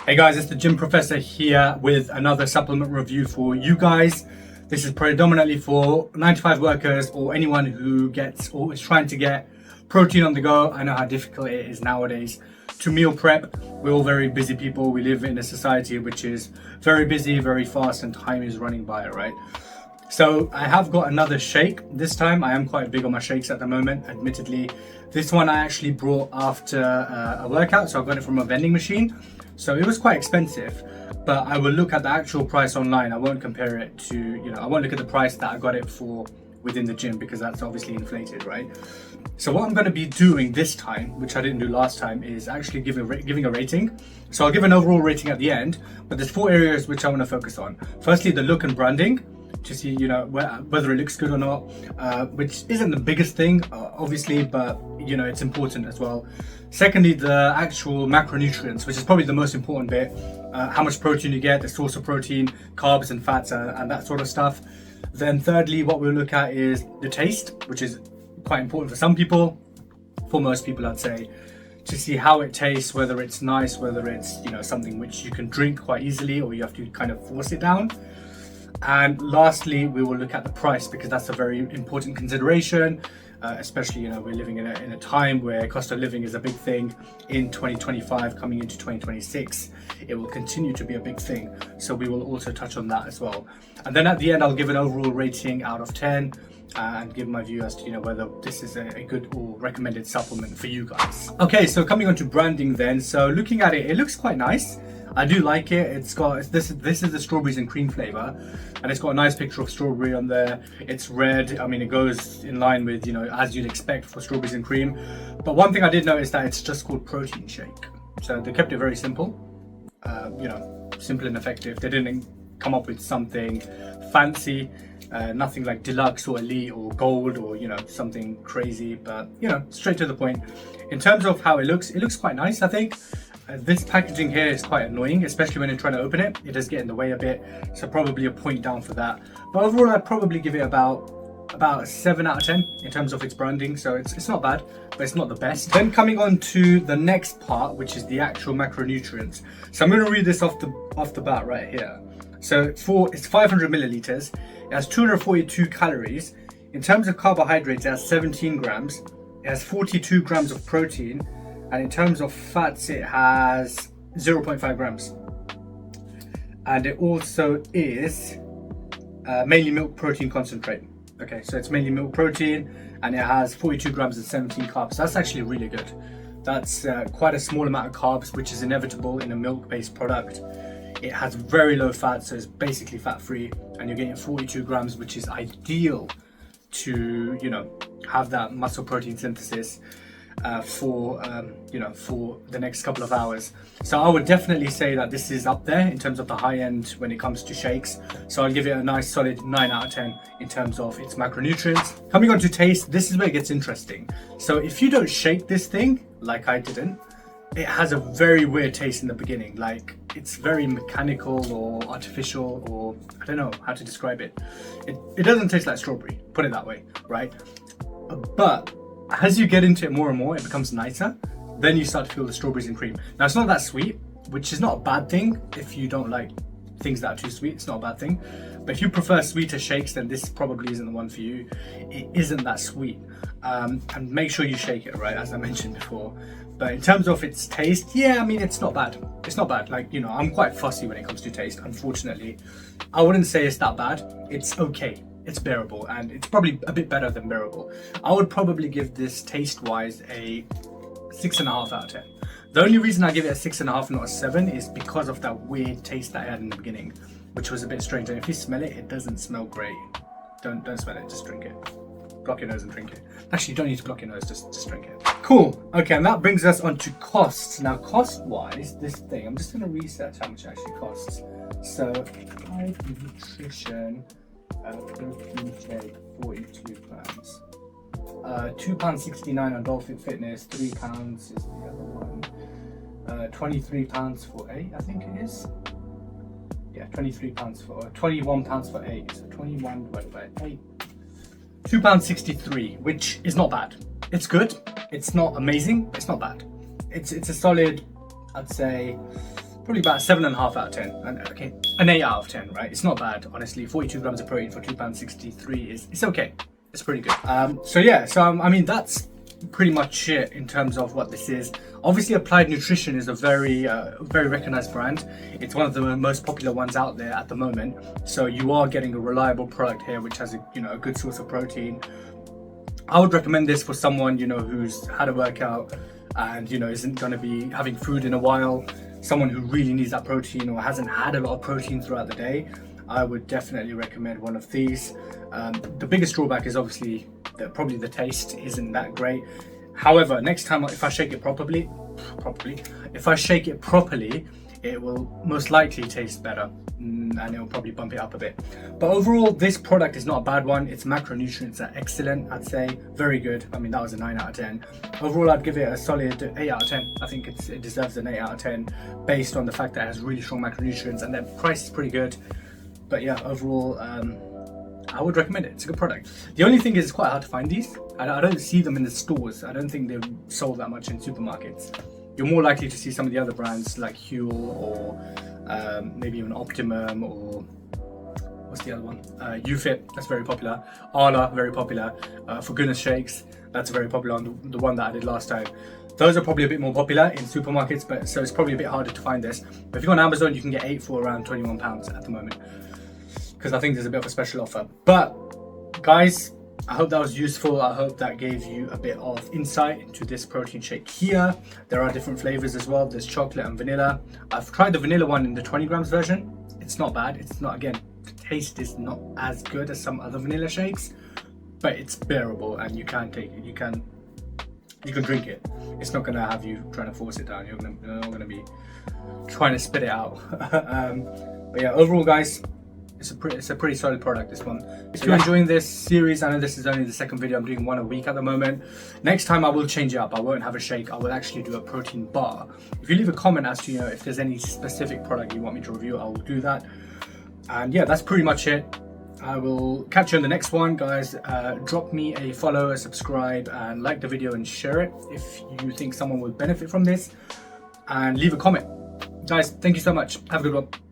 Hey guys, it's the Gym Professor here with another supplement review for you guys. This is predominantly for 9 to 5 workers or anyone who gets or is trying to get protein on the go. I know how difficult it is nowadays to meal prep. We're all very busy people. We live in a society which is very busy, very fast, and time is running by, right? So I have got another shake. This time I am quite big on my shakes at the moment, admittedly. This one I actually brought after a workout, so I got it from a vending machine. So it was quite expensive, but I will look at the actual price online. I won't compare it to, I won't look at the price that I got it for within the gym because that's obviously inflated, right? So what I'm going to be doing this time, which I didn't do last time, is actually giving a rating. So I'll give an overall rating at the end, but there's 4 areas which I want to focus on. Firstly, the look and branding, to see whether it looks good or not, which isn't the biggest thing obviously, but it's important as well. Secondly, the actual macronutrients, which is probably the most important bit, how much protein you get, the source of protein, carbs and fats, and that sort of stuff. Then thirdly, what we'll look at is the taste, which is quite important for some people, for most people I'd say, to see how it tastes, whether it's nice, whether it's something which you can drink quite easily or you have to kind of force it down. And lastly, we will look at the price because that's a very important consideration, especially we're living in a time where cost of living is a big thing. In 2025 coming into 2026, it will continue to be a big thing, so we will also touch on that as well. And then at the end I'll give an overall rating out of 10 and give my view as to whether this is a good or recommended supplement for you guys. Okay, so coming on to branding then. So looking at it, it looks quite nice. I do like it. It's got this is the strawberries and cream flavor, and it's got a nice picture of strawberry on there. It's red. I mean, it goes in line with as you'd expect for strawberries and cream. But one thing I did notice that it's just called protein shake. So they kept it very simple, simple and effective. They didn't come up with something fancy, nothing like deluxe or elite or gold or something crazy, but straight to the point. In terms of how it looks quite nice, I think. This packaging here is quite annoying, especially when you're trying to open it. It does get in the way a bit, so probably a point down for that. But overall, I'd probably give it about a 7 out of 10 in terms of its branding. So it's not bad, but it's not the best. Then coming on to the next part, which is the actual macronutrients. So I'm going to read this off the bat right here. So it's 500 milliliters. It has 242 calories. In terms of carbohydrates, it has 17 grams. It has 42 grams of protein. And in terms of fats, it has 0.5 grams. And it also is mainly milk protein concentrate. Okay, so it's mainly milk protein, and it has 42 grams and 17 carbs. That's actually really good. That's quite a small amount of carbs, which is inevitable in a milk-based product. It has very low fat, so it's basically fat-free, and you're getting 42 grams, which is ideal to have that muscle protein synthesis for the next couple of hours. So I would definitely say that this is up there in terms of the high end when it comes to shakes. So I'll give it a nice solid 9 out of 10 in terms of its macronutrients. Coming on to taste, this is where it gets interesting. So if you don't shake this thing, like I didn't, it has a very weird taste in the beginning. Like it's very mechanical or artificial, or I don't know how to describe it. It doesn't taste like strawberry, put it that way, right? But as you get into it more and more, it becomes nicer. Then you start to feel the strawberries and cream. Now it's not that sweet, which is not a bad thing. If you don't like things that are too sweet, it's not a bad thing. But if you prefer sweeter shakes, then this probably isn't the one for you. It isn't that sweet. And make sure you shake it, right, as I mentioned before. But in terms of its taste, yeah, I mean, it's not bad. It's not bad. Like, I'm quite fussy when it comes to taste, unfortunately. I wouldn't say it's that bad. It's okay. It's bearable, and it's probably a bit better than bearable. I would probably give this taste-wise a 6.5 out of 10. The only reason I give it a 6.5, not a 7, is because of that weird taste that I had in the beginning, which was a bit strange. And if you smell it, it doesn't smell great. Don't smell it, just drink it. Block your nose and drink it. Actually, you don't need to block your nose, just drink it. Cool. Okay, and that brings us on to costs. Now, cost-wise, this thing, I'm just going to research how much it actually costs. So, Live Nutrition protein shake, 42 grams. £2.69 on Dolphin Fitness, £3 is the other one. £23 for 8, I think it is. Yeah, £23 for, £21 for 8. So 21 divided by 8. £2.63, which is not bad. It's good. It's not amazing, but it's not bad. It's a solid, I'd say, probably about 7.5 out of 10. And okay, an 8 out of 10, right? It's not bad, honestly. 42 grams of protein for £2.63 is it's okay. It's pretty good. So yeah, I mean that's pretty much it in terms of what this is. Obviously, Applied Nutrition is a very recognized brand. It's one of the most popular ones out there at the moment. So you are getting a reliable product here, which has a good source of protein. I would recommend this for someone who's had a workout and isn't going to be having food in a while. Someone who really needs that protein or hasn't had a lot of protein throughout the day. I would definitely recommend one of these. The biggest drawback is obviously that probably the taste isn't that great. However, next time if I shake it properly, it will most likely taste better, and it will probably bump it up a bit. But overall, this product is not a bad one. Its macronutrients are excellent, I'd say. Very good. I mean, that was a 9 out of 10. Overall, I'd give it a solid 8 out of 10. I think it deserves an 8 out of 10 based on the fact that it has really strong macronutrients and the price is pretty good. But yeah, overall, I would recommend it. It's a good product. The only thing is it's quite hard to find these. I don't see them in the stores. I don't think they're sold that much in supermarkets. You're more likely to see some of the other brands like Huel or maybe even Optimum, or what's the other one? UFit, that's very popular. Arla, very popular. For Goodness Shakes, that's very popular on the one that I did last time. Those are probably a bit more popular in supermarkets, but so it's probably a bit harder to find this. But if you go on Amazon, you can get 8 for around £21 at the moment, because I think there's a bit of a special offer. But guys, I hope that was useful. I hope that gave you a bit of insight into this protein shake here. There are different flavors as well. There's chocolate and vanilla. I've tried the vanilla one in the 20 grams version. It's not bad. It's not, again, the taste is not as good as some other vanilla shakes, but it's bearable and you can take it. You can drink it. It's not gonna have you trying to force it down. You're not gonna be trying to spit it out. But yeah, overall, guys, it's a pretty solid product, this one. If you're enjoying this series, I know this is only the second video. I'm doing one a week at the moment. Next time I will change it up. I won't have a shake. I will actually do a protein bar. If you leave a comment as to if there's any specific product you want me to review, I will do that. And yeah, that's pretty much it. I will catch you on the next one, guys. Drop me a follow, a subscribe, and like the video and share it if you think someone would benefit from this. And leave a comment. Guys, thank you so much. Have a good one.